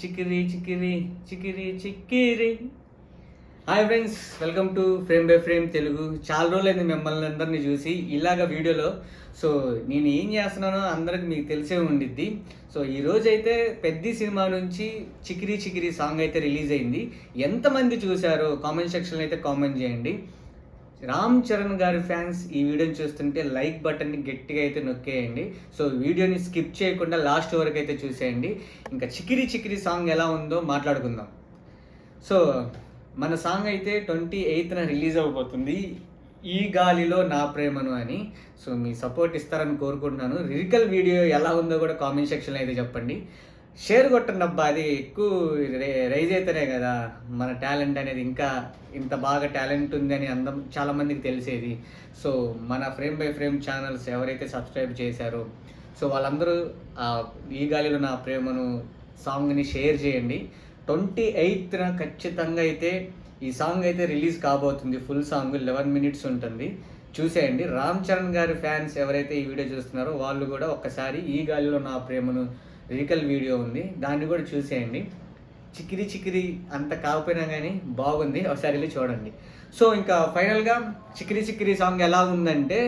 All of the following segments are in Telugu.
చికిరి చికిరి చికిరి చిక్కిరి. Hi friends, welcome to frame by frame Telugu. చాలా రోజులైంది మిమ్మల్ని అందరినీ చూసి ఇలాగ వీడియోలో. సో నేను ఏం చేస్తున్నానో అందరికి మీకు తెలిసే ఉండిద్ది. సో ఈరోజు అయితే పెద్ద సినిమా నుంచి చికిరి చికిరి సాంగ్ అయితే రిలీజ్ అయింది. ఎంతమంది చూశారో కామెంట్ సెక్షన్లో అయితే కామెంట్ చేయండి. రామ్ చరణ్ గారి ఫ్యాన్స్ ఈ వీడియోని చూస్తుంటే లైక్ బటన్ని గట్టిగా అయితే నొక్కేయండి. సో వీడియోని స్కిప్ చేయకుండా లాస్ట్ వరకు అయితే చూసేయండి. ఇంకా చికిరి చికిరి సాంగ్ ఎలా ఉందో మాట్లాడుకుందాం. సో మన సాంగ్ అయితే 28న రిలీజ్ అవ్వబోతుంది, ఈ గాలిలో నా ప్రేమను అని. సో మీ సపోర్ట్ ఇస్తారని కోరుకుంటున్నాను. లిరికల్ వీడియో ఎలా ఉందో కూడా కామెంట్ సెక్షన్లో అయితే చెప్పండి. షేర్ కొట్టండి అబ్బా, అది ఎక్కువ రైజ్ అయితేనే కదా మన టాలెంట్ అనేది ఇంకా ఇంత బాగా టాలెంట్ ఉంది అని చాలామందికి తెలిసేది. సో మన ఫ్రేమ్ బై ఫ్రేమ్ ఛానల్స్ ఎవరైతే సబ్స్క్రైబ్ చేశారో సో వాళ్ళందరూ ఈ గాలిలో నా ప్రేమను సాంగ్ని షేర్ చేయండి. 28న ఖచ్చితంగా అయితే ఈ సాంగ్ అయితే రిలీజ్ కాబోతుంది. ఫుల్ సాంగ్ 11 minutes ఉంటుంది, చూసేయండి. రామ్ చరణ్ గారి ఫ్యాన్స్ ఎవరైతే ఈ వీడియో చూస్తున్నారో వాళ్ళు కూడా ఒక్కసారి ఈ గాలిలో నా ప్రేమను లిరికల్ వీడియో ఉంది, దాన్ని కూడా చూసేయండి. చికిరి చికిరి అంత కాకపోయినా కానీ బాగుంది, ఒకసారి వెళ్ళి చూడండి. సో ఇంకా ఫైనల్గా చికిరి చికిరి సాంగ్ ఎలా ఉందంటే,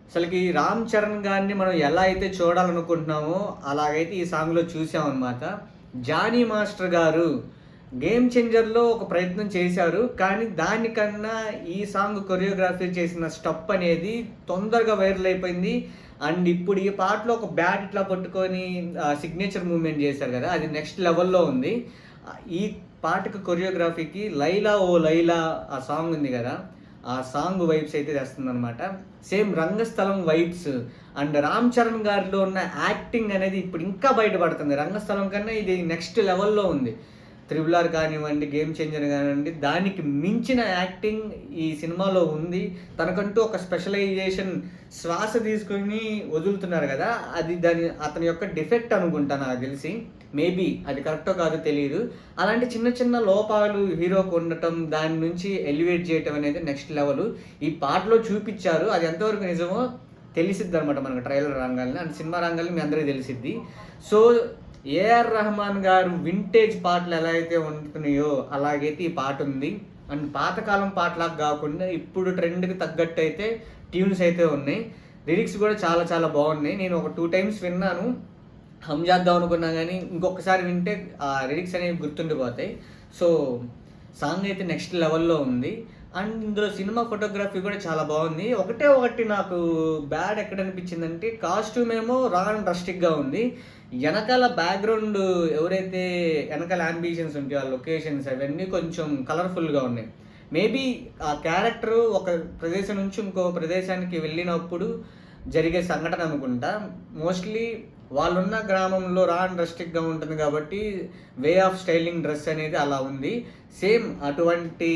అసలుకి రామ్ చరణ్ గారిని మనం ఎలా అయితే చూడాలనుకుంటున్నామో అలాగైతే ఈ సాంగ్లో చూసామన్నమాట. జానీ మాస్టర్ గారు గేమ్ చేంజర్లో ఒక ప్రయత్నం చేశారు, కానీ దానికన్నా ఈ సాంగ్ కొరియోగ్రఫీ చేసిన స్టెప్ అనేది తొందరగా వైరల్ అయిపోయింది. అండ్ ఇప్పుడు ఈ పాటలో ఒక బ్యాట్ ఇట్లా పట్టుకొని సిగ్నేచర్ మూవ్మెంట్ చేశారు కదా, అది నెక్స్ట్ లెవెల్లో ఉంది. ఈ పాటకు కొరియోగ్రఫీకి లైలా ఓ లైలా ఆ సాంగ్ ఉంది కదా, ఆ సాంగ్ వైబ్స్ అయితే తెస్తుంది అనమాట. Same Rangasthalam vibes. And Ram Charan గారిలో ఉన్న యాక్టింగ్ అనేది ఇప్పుడు ఇంకా బయటపడుతుంది. రంగస్థలం కన్నా ఇది నెక్స్ట్ లెవెల్లో ఉంది. RRR కానివ్వండి, గేమ్ చేంజర్ కానివ్వండి, దానికి మించిన యాక్టింగ్ ఈ సినిమాలో ఉంది. తనకంటూ ఒక స్పెషలైజేషన్, శ్వాస తీసుకుని వదులుతున్నారు కదా, అది అతని యొక్క డిఫెక్ట్ అనుకుంటా నాకు తెలిసి. మేబీ అది కరెక్టో కాదో తెలియదు. అలాంటి చిన్న చిన్న లోపాలు హీరోకు ఉండటం, దాని నుంచి ఎలివేట్ చేయటం అనేది నెక్స్ట్ లెవెల్ ఈ పాటలో చూపించారు. అది ఎంతవరకు నిజమో తెలిసిద్ది అనమాట మనకు ట్రైలర్ రంగాల్లో అండ్ సినిమా రంగాల్లో మీ అందరికీ తెలిసిద్ది. సో ఏఆర్ రెహమాన్ గారు వింటేజ్ పాటలు ఎలా అయితే ఉంటున్నాయో అలాగైతే ఈ పాట ఉంది. అండ్ పాతకాలం పాటలాగా కాకుండా ఇప్పుడు ట్రెండ్కి తగ్గట్టు అయితే ట్యూన్స్ అయితే ఉన్నాయి. లిరిక్స్ కూడా చాలా చాలా బాగున్నాయి. నేను ఒక 2 times విన్నాను, హమ్ చేద్దాం అనుకున్నా కానీ ఇంకొకసారి వింటే ఆ లిరిక్స్ అనేవి గుర్తుండిపోతాయి. సో సాంగ్ అయితే నెక్స్ట్ లెవెల్లో ఉంది. అండ్ ఇందులో సినిమా ఫోటోగ్రఫీ కూడా చాలా బాగుంది. ఒకటి నాకు బ్యాడ్ ఎక్కడ అనిపించిందంటే, కాస్ట్యూమ్ ఏమో రా అండ్ రస్టిక్గా ఉంది. వెనకాల బ్యాక్గ్రౌండ్ ఎవరైతే వెనకాల అంబిషన్స్ ఉంటాయో ఆ లొకేషన్స్ అవన్నీ కొంచెం కలర్ఫుల్గా ఉన్నాయి. మేబీ ఆ క్యారెక్టర్ ఒక ప్రదేశం నుంచి ఇంకో ప్రదేశానికి వెళ్ళినప్పుడు జరిగే సంఘటన అనుకుంటా. మోస్ట్లీ వాళ్ళున్న గ్రామంలో రా అండ్ రస్టిక్గా ఉంటుంది కాబట్టి వే ఆఫ్ స్టైలింగ్ డ్రెస్ అనేది అలా ఉంది. సేమ్ అటువంటి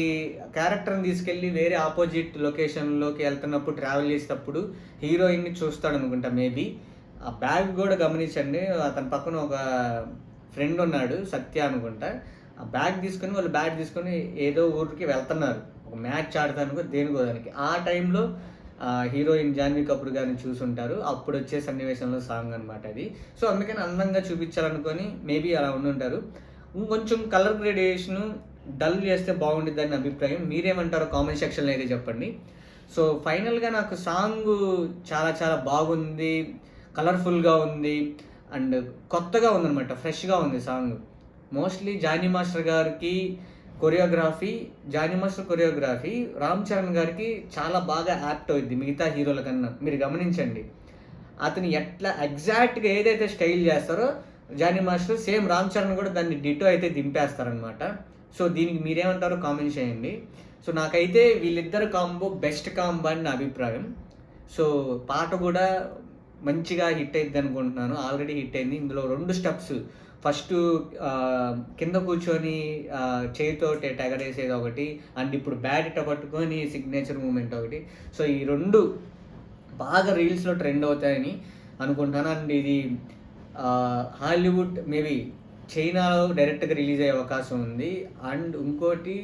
క్యారెక్టర్ని తీసుకెళ్ళి వేరే ఆపోజిట్ లొకేషన్లోకి వెళ్తున్నప్పుడు, ట్రావెల్ చేసేటప్పుడు హీరోయిన్ని చూస్తాడు అనుకుంటా. మేబీ ఆ బ్యాగ్ కూడా గమనించండి, అతని పక్కన ఒక ఫ్రెండ్ ఉన్నాడు, సత్య అనుకుంటా. ఆ బ్యాగ్ తీసుకొని వాళ్ళు బ్యాగ్ తీసుకొని ఏదో ఊరికి వెళ్తున్నారు, ఒక మ్యాచ్ ఆడతాను దేనికో దానికి. ఆ టైంలో హీరోయిన్ జాన్వీ కపూర్ గారిని చూసుంటారు, అప్పుడు వచ్చే సన్నివేశంలో సాంగ్ అనమాట అది. సో అందుకని అందంగా చూపించాలనుకొని మేబీ అలా ఉండుంటారు. ఇంకొంచెం కలర్ గ్రేడియేషను డల్ చేస్తే బాగుంటుందని అభిప్రాయం. మీరేమంటారో కామెంట్ సెక్షన్లో అయితే చెప్పండి. సో ఫైనల్గా నాకు సాంగ్ చాలా చాలా బాగుంది, కలర్ఫుల్గా ఉంది అండ్ కొత్తగా ఉందన్నమాట, ఫ్రెష్గా ఉంది సాంగ్. మోస్ట్లీ జానీ మాస్టర్ గారికి కొరియోగ్రఫీ రామ్ చరణ్ గారికి చాలా బాగా యాప్ట్ అవుద్ది మిగతా హీరోల కన్నా. మీరు గమనించండి, అతను ఎట్లా ఎగ్జాక్ట్గా ఏదైతే స్టైల్ చేస్తారో జానీ మాస్టర్, సేమ్ రామ్ చరణ్ కూడా దాన్ని డిటో అయితే దింపేస్తారనమాట. సో దీనికి మీరేమంటారో కామెంట్ చేయండి. సో నాకైతే వీళ్ళిద్దరు కాంబో బెస్ట్ కాంబో అని నా అభిప్రాయం. సో పాట కూడా మంచిగా హిట్ అయింది అనుకుంటున్నాను, ఆల్రెడీ హిట్ అయింది. ఇందులో 2 steps, ఫస్ట్ కింద కూర్చొని చేయితో టెగరేసేది ఒకటి, అండ్ ఇప్పుడు బ్యాట్ ఇట్ట పట్టుకొని సిగ్నేచర్ మూమెంట్ ఒకటి. సో ఈ 2 బాగా రీల్స్లో ట్రెండ్ అవుతాయని అనుకుంటున్నాను. అండ్ ఇది హాలీవుడ్ మేబీ చైనాలో డైరెక్ట్గా రిలీజ్ అయ్యే అవకాశం ఉంది. అండ్ ఇంకోటి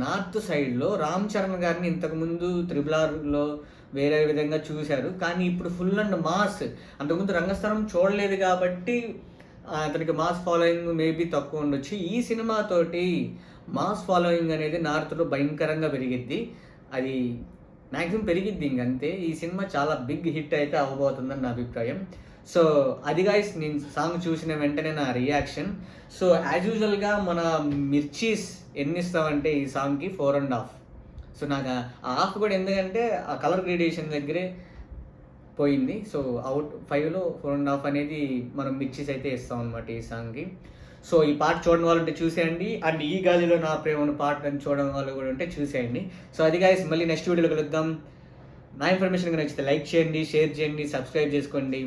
నార్త్ సైడ్లో రామ్ చరణ్ గారిని ఇంతకుముందు RRRలో వేరే విధంగా చూశారు, కానీ ఇప్పుడు ఫుల్ అండ్ మాస్. అంతకుముందు రంగస్థలం చూడలేదు కాబట్టి అతనికి మాస్ ఫాలోయింగ్ మేబీ తక్కువ ఉండొచ్చు. ఈ సినిమాతోటి మాస్ ఫాలోయింగ్ అనేది నార్త్లో భయంకరంగా పెరిగిద్ది. అది మ్యాక్సిమం పెరిగిద్ది ఇంకంతే. ఈ సినిమా చాలా బిగ్ హిట్ అయితే అవ్వబోతుందని నా అభిప్రాయం. సో అది గాయ్స్, నేను సాంగ్ చూసిన వెంటనే నా రియాక్షన్. సో యాజ్ యూజువల్గా మన మిర్చీస్ ఎన్ని ఇస్తామంటే ఈ సాంగ్కి 4.5. సో నాకు ఆ హాఫ్ కూడా ఎందుకంటే ఆ కలర్ గ్రేడియేషన్ దగ్గరే పోయింది. సో అవుట్ 5లో 4.5 అనేది మనం మిర్చీస్ అయితే ఇస్తాం అనమాట ఈ సాంగ్కి. సో ఈ పాట చూడడం వాళ్ళు ఉంటే చూసేయండి. అండ్ ఈ గాలిలో నా ప్రేమను పాటను చూడడం వాళ్ళు కూడా ఉంటే చూసేయండి. సో అది గాయ్స్, మళ్ళీ నెక్స్ట్ వీడియోలో కలుద్దాం. నా ఇన్ఫర్మేషన్ నచ్చితే లైక్ చేయండి, షేర్ చేయండి, సబ్స్క్రైబ్ చేసుకోండి.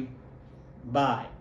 బాయ్.